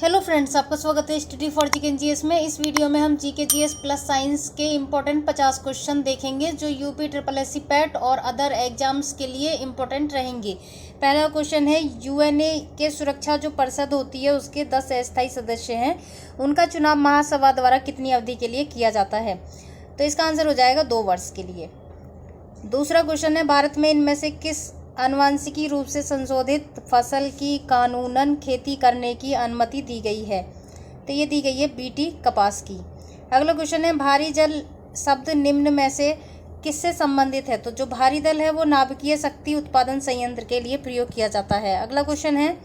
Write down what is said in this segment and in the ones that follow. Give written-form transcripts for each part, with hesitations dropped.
Hello friends, आपका स्वागत है स्टडी फॉर जीके जीएस में। इस वीडियो में हम जीके जीएस प्लस साइंस के इम्पोर्टेंट 50 क्वेश्चन देखेंगे जो यूपी ट्रिपल एससी पैट और अदर एग्जाम्स के लिए इम्पोर्टेंट रहेंगे। पहला क्वेश्चन है, यूएनए के सुरक्षा जो परिषद होती है उसके 10 अस्थायी सदस्य हैं, उनका चुनाव महासभा द्वारा कितनी अवधि के लिए किया जाता है? तो इसका आंसर हो जाएगा 2 वर्ष के लिए। दूसरा क्वेश्चन है, भारत में इनमें से किस आनुवंशिकी रूप से संशोधित फसल की कानूनन खेती करने की अनुमति दी गई है? तो ये दी गई है बीटी कपास की। अगला क्वेश्चन है, भारी जल शब्द निम्न में से किससे संबंधित है? तो जो भारी जल है वो नाभिकीय शक्ति उत्पादन संयंत्र के लिए प्रयोग किया जाता है। अगला क्वेश्चन है,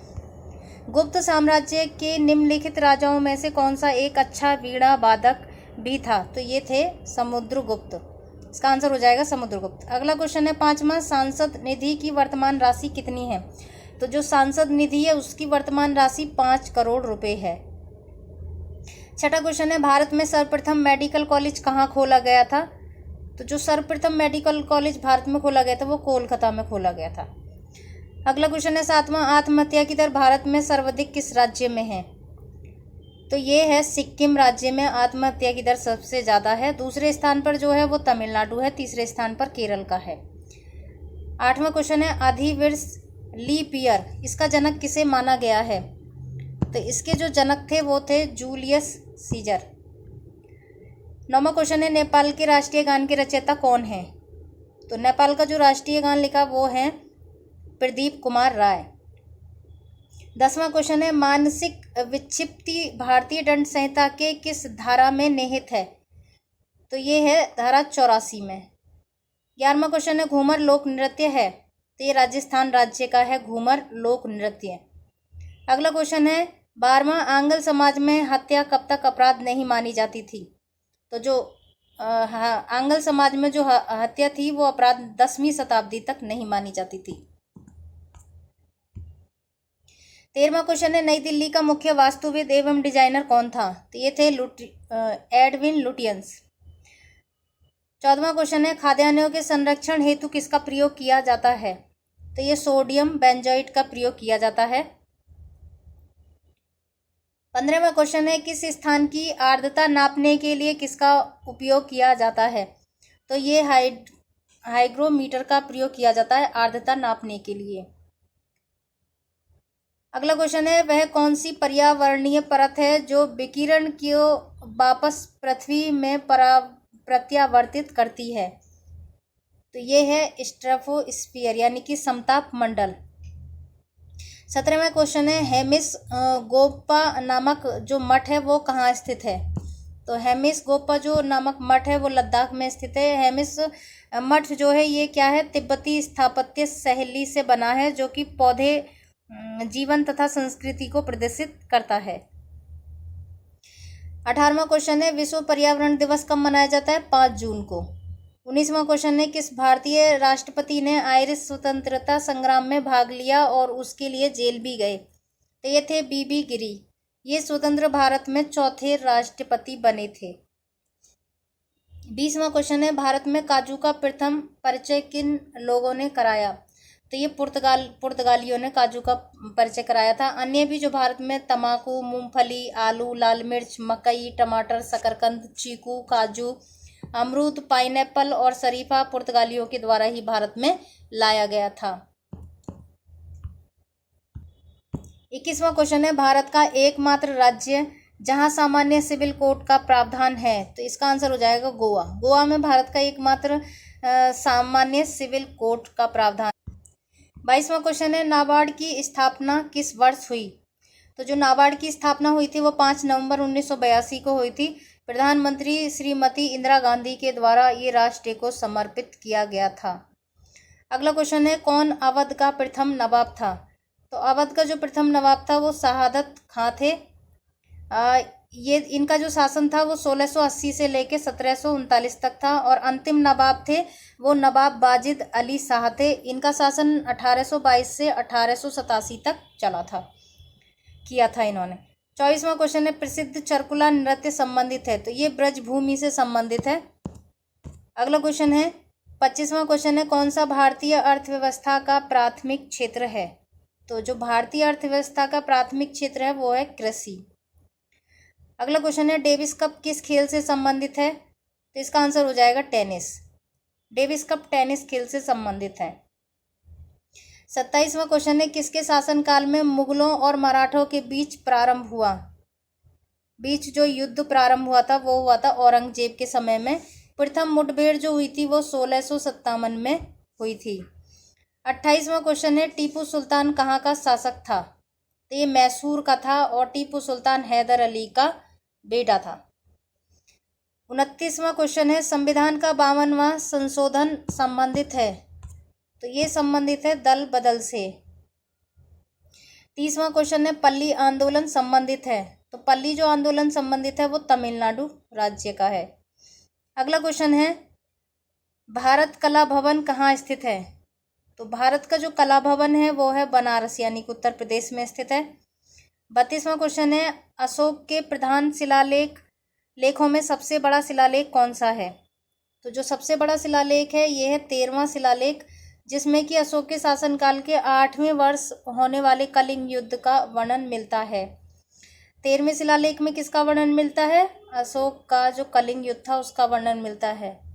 गुप्त साम्राज्य के निम्नलिखित राजाओं में से कौन सा एक अच्छा वीणा वादक भी था? तो ये थे समुद्रगुप्त। इसका आंसर हो जाएगा समुद्रगुप्त। अगला क्वेश्चन है, 5वां, सांसद निधि की वर्तमान राशि कितनी है? तो जो सांसद निधि है उसकी वर्तमान राशि 5 करोड़ रुपए है। छठा क्वेश्चन है, भारत में सर्वप्रथम मेडिकल कॉलेज कहाँ खोला गया था? तो जो सर्वप्रथम मेडिकल कॉलेज भारत में खोला गया था वो कोलकाता में खोला गया था। अगला क्वेश्चन है, 7वां, आत्महत्या की दर भारत में सर्वाधिक किस राज्य में है? तो ये है सिक्किम राज्य में आत्महत्या की दर सबसे ज़्यादा है। दूसरे स्थान पर जो है वो तमिलनाडु है, तीसरे स्थान पर केरल का है। 8वां क्वेश्चन है, अधिवर्ष लीप ईयर, इसका जनक किसे माना गया है? तो इसके जो जनक थे वो थे जूलियस सीजर। 9वां क्वेश्चन है, नेपाल के राष्ट्रीय गान के रचयिता कौन है? तो नेपाल का जो राष्ट्रीय गान लिखा वो है प्रदीप कुमार राय। 10वां क्वेश्चन है, मानसिक विक्षिप्ति भारतीय दंड संहिता के किस धारा में निहित है? तो ये है धारा 84 में। 11वां क्वेश्चन है, घूमर लोक नृत्य है? तो ये राजस्थान राज्य का है घूमर लोक नृत्य। अगला क्वेश्चन है, 12वां, आंगल समाज में हत्या कब तक अपराध नहीं मानी जाती थी? तो जो आंगल समाज में जो हत्या थी वो अपराध 10वीं शताब्दी तक नहीं मानी जाती थी। 13वां क्वेश्चन है, नई दिल्ली का मुख्य वास्तुविद एवं डिजाइनर कौन था? तो ये थे एडविन लुटियंस। 14वां क्वेश्चन है, खाद्यान्नों के संरक्षण हेतु किसका प्रयोग किया जाता है? तो ये सोडियम बेंजोएट का प्रयोग किया जाता है। 15वां क्वेश्चन है, किस स्थान की आर्द्रता नापने के लिए किसका उपयोग किया जाता है? तो ये हाइग्रोमीटर का प्रयोग किया जाता है आर्द्रता नापने के लिए। अगला क्वेश्चन है, वह कौन सी पर्यावरणीय परत है जो विकिरण को वापस पृथ्वी में प्रत्यावर्तित करती है? तो ये है स्ट्रेटोस्फीयर यानी कि समताप मंडल। 17वां क्वेश्चन है, हेमिस गोप्पा नामक जो मठ है वो कहाँ स्थित है? तो हेमिस गोप्पा जो नामक मठ है वो लद्दाख में स्थित है। हेमिस मठ जो है ये क्या है, तिब्बती स्थापत्य शैली से बना है जो कि पौधे, जीवन तथा संस्कृति को प्रदर्शित करता है। 18वां क्वेश्चन है, विश्व पर्यावरण दिवस कब मनाया जाता है? 5 जून को। 19वां क्वेश्चन है, किस भारतीय राष्ट्रपति ने आयरिश स्वतंत्रता संग्राम में भाग लिया और उसके लिए जेल भी गए? तो ये थे बीबी गिरी। ये स्वतंत्र भारत में चौथे राष्ट्रपति बने थे। 20वां क्वेश्चन है, भारत में काजू का प्रथम परिचय किन लोगों ने कराया? तो ये पुर्तगालियों ने काजू का परिचय कराया था। अन्य भी जो भारत में तंबाकू, मूंगफली, आलू, लाल मिर्च, मकई, टमाटर, शकरकंद, चीकू, काजू, अमरूद, पाइनएप्पल और शरीफा पुर्तगालियों के द्वारा ही भारत में लाया गया था। 21वां क्वेश्चन है, भारत का एकमात्र राज्य जहां सामान्य सिविल कोड का प्रावधान है? तो इसका आंसर हो जाएगा गोवा। गोवा में भारत का एकमात्र सामान्य सिविल कोड का प्रावधान। 22वां क्वेश्चन है, नाबार्ड की स्थापना किस वर्ष हुई? तो जो नाबार्ड की स्थापना हुई थी वो 5 नवंबर 1982 को हुई थी। प्रधानमंत्री श्रीमती इंदिरा गांधी के द्वारा ये राष्ट्र को समर्पित किया गया था। अगला क्वेश्चन है, कौन अवध का प्रथम नवाब था? तो अवध का जो प्रथम नवाब था वो शहादत खां थे। ये इनका जो शासन था वो 1680 से लेकर 1739 तक था और अंतिम नवाब थे वो नवाब वाजिद अली शाह थे। इनका शासन 1822 से 1887 तक चला था, किया था इन्होंने। 24वां क्वेश्चन है, प्रसिद्ध चरकुला नृत्य संबंधित है? तो ये ब्रजभूमि से संबंधित है। अगला क्वेश्चन है, 25वां क्वेश्चन है, कौन सा भारतीय अर्थव्यवस्था का प्राथमिक क्षेत्र है? तो जो भारतीय अर्थव्यवस्था का प्राथमिक क्षेत्र है वो है कृषि। अगला क्वेश्चन है डेविस कप किस खेल से संबंधित है? तो इसका आंसर हो जाएगा टेनिस। डेविस कप टेनिस खेल से संबंधित है। 27वां क्वेश्चन है किसके शासनकाल में मुगलों और मराठों के बीच जो युद्ध प्रारंभ हुआ था वो हुआ था औरंगजेब के समय में। प्रथम मुठभेड़ जो हुई थी वो 1657 में हुई थी। 28वां क्वेश्चन है टीपू सुल्तान कहाँ का शासक था? तो ये मैसूर का था और टीपू सुल्तान हैदर अली का बेटा था। 29वां क्वेश्चन है संविधान का 52वां संशोधन संबंधित है? तो ये संबंधित है दल बदल से। 30वां क्वेश्चन है पल्ली आंदोलन संबंधित है? तो पल्ली जो आंदोलन संबंधित है वो तमिलनाडु राज्य का है। अगला क्वेश्चन है भारत कला भवन कहाँ स्थित है? तो भारत का जो कला भवन है वो है बनारस यानी कि उत्तर प्रदेश में स्थित है। 32वां क्वेश्चन है अशोक के प्रधान लेखों में सबसे बड़ा शिलालेख कौन सा है? तो जो सबसे बड़ा शिलालेख है ये है 13वां शिलालेख, जिसमें कि अशोक के शासनकाल के 8वें वर्ष होने वाले कलिंग युद्ध का वर्णन मिलता है। 13वें शिलालेख में किसका वर्णन मिलता है? अशोक का जो कलिंग युद्ध था उसका वर्णन मिलता है।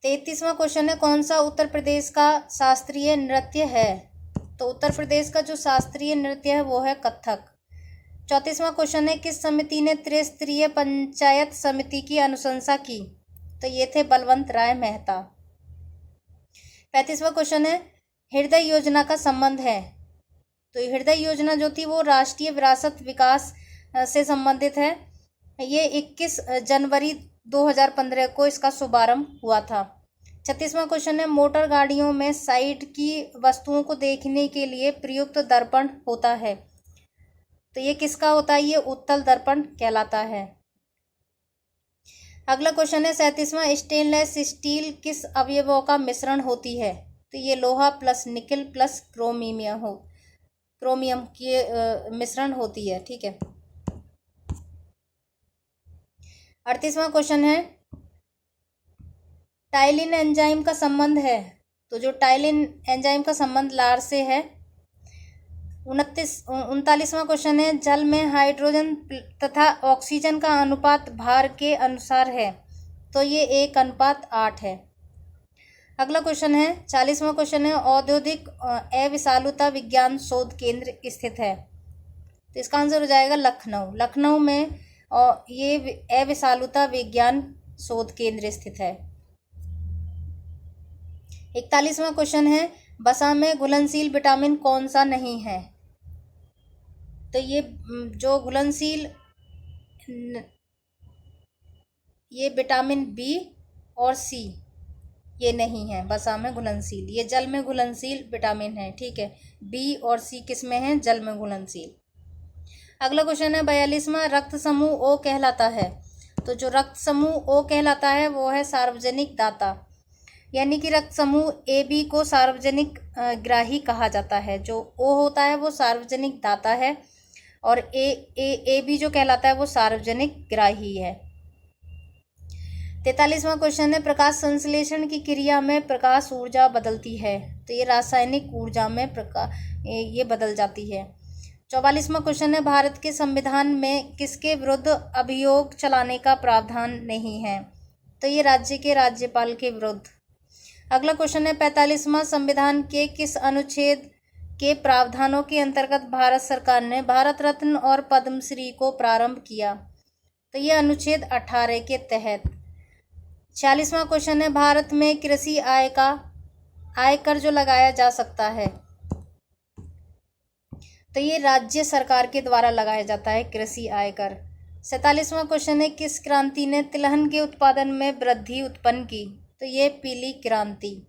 33वां क्वेश्चन है कौन सा उत्तर प्रदेश का शास्त्रीय नृत्य है? तो उत्तर प्रदेश का जो शास्त्रीय नृत्य है वो है कथक। 34वां क्वेश्चन है किस समिति ने त्रिस्तरीय पंचायत समिति की अनुशंसा की? तो ये थे बलवंत राय मेहता। 35वां क्वेश्चन है हृदय योजना का संबंध है? तो हृदय योजना जो थी वो राष्ट्रीय विरासत विकास से संबंधित है। ये 21 जनवरी 2015 को इसका शुभारंभ हुआ था। 36वां क्वेश्चन है मोटर गाड़ियों में साइड की वस्तुओं को देखने के लिए प्रयुक्त दर्पण होता है? तो ये किसका होता है? ये उत्तल दर्पण कहलाता है। अगला क्वेश्चन है 37वां स्टेनलेस स्टील किस अवयवों का मिश्रण होती है? तो ये लोहा प्लस निकल प्लस क्रोमियम की मिश्रण होती है। ठीक है। 38वां क्वेश्चन है टाइलिन एंजाइम का संबंध है? तो जो टाइलिन एंजाइम का संबंध लार से है। 39वां क्वेश्चन है जल में हाइड्रोजन तथा ऑक्सीजन का अनुपात भार के अनुसार है? तो ये 1:8 है। अगला क्वेश्चन है 40वां क्वेश्चन है औद्योगिक अविषालुता विज्ञान शोध केंद्र स्थित है? तो इसका आंसर हो जाएगा लखनऊ में और ये अविषालुता विज्ञान शोध केंद्र स्थित है। 41वां क्वेश्चन है वसा में घुलनशील विटामिन कौन सा नहीं है? तो ये जो घुलनशील ये विटामिन बी और सी ये नहीं है वसा में घुलनशील, ये जल में घुलनशील विटामिन है। ठीक है। बी और सी किस में है? जल में घुलनशील। अगला क्वेश्चन है 42वां रक्त समूह ओ कहलाता है? तो जो रक्त समूह ओ कहलाता है वो है सार्वजनिक दाता, यानी कि रक्त समूह ए बी को सार्वजनिक ग्राही कहा जाता है। जो ओ होता है वो सार्वजनिक दाता है और ए बी जो कहलाता है वो सार्वजनिक ग्राही है। 43वां क्वेश्चन है प्रकाश संश्लेषण की क्रिया में प्रकाश ऊर्जा बदलती है? तो ये रासायनिक ऊर्जा में ये बदल जाती है। 44वां क्वेश्चन है भारत के संविधान में किसके विरुद्ध अभियोग चलाने का प्रावधान नहीं है? तो ये राज्य के राज्यपाल के विरुद्ध। अगला क्वेश्चन है 45वां संविधान के किस अनुच्छेद के प्रावधानों के अंतर्गत भारत सरकार ने भारत रत्न और पद्मश्री को प्रारंभ किया? तो ये अनुच्छेद 18 के तहत। 46वां क्वेश्चन है भारत में कृषि आयकर जो लगाया जा सकता है? तो ये राज्य सरकार के द्वारा लगाया जाता है कृषि आयकर। 47वां क्वेश्चन है किस क्रांति ने तिलहन के उत्पादन में वृद्धि उत्पन्न की? तो ये पीली क्रांति।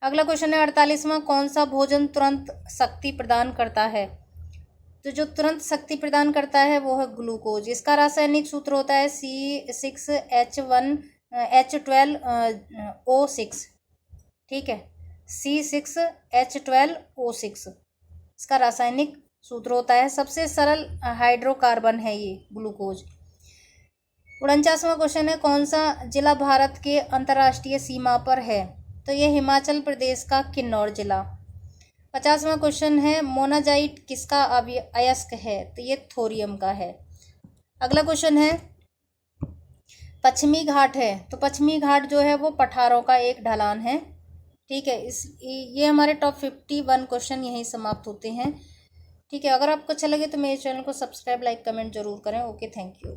अगला क्वेश्चन है 48वां कौन सा भोजन तुरंत शक्ति प्रदान करता है? तो जो तुरंत शक्ति प्रदान करता है वो है ग्लूकोज। इसका रासायनिक सूत्र होता है C6H12O6। ठीक है, C6H12O6 इसका रासायनिक सूत्र होता है। सबसे सरल हाइड्रोकार्बन है ये ग्लूकोज। 49वां क्वेश्चन है कौन सा जिला भारत के अंतर्राष्ट्रीय सीमा पर है? तो ये हिमाचल प्रदेश का किन्नौर जिला। 50वां क्वेश्चन है मोनाजाइट किसका अयस्क है, तो ये थोरियम का है। अगला क्वेश्चन है पश्चिमी घाट है, तो पश्चिमी घाट जो है वो पठारों का एक ढलान है। ठीक है, ये हमारे टॉप 51 क्वेश्चन यहीं समाप्त होते हैं। ठीक है, अगर आपको अच्छा लगे तो मेरे चैनल को सब्सक्राइब, लाइक, कमेंट जरूर करें। Okay, thank you.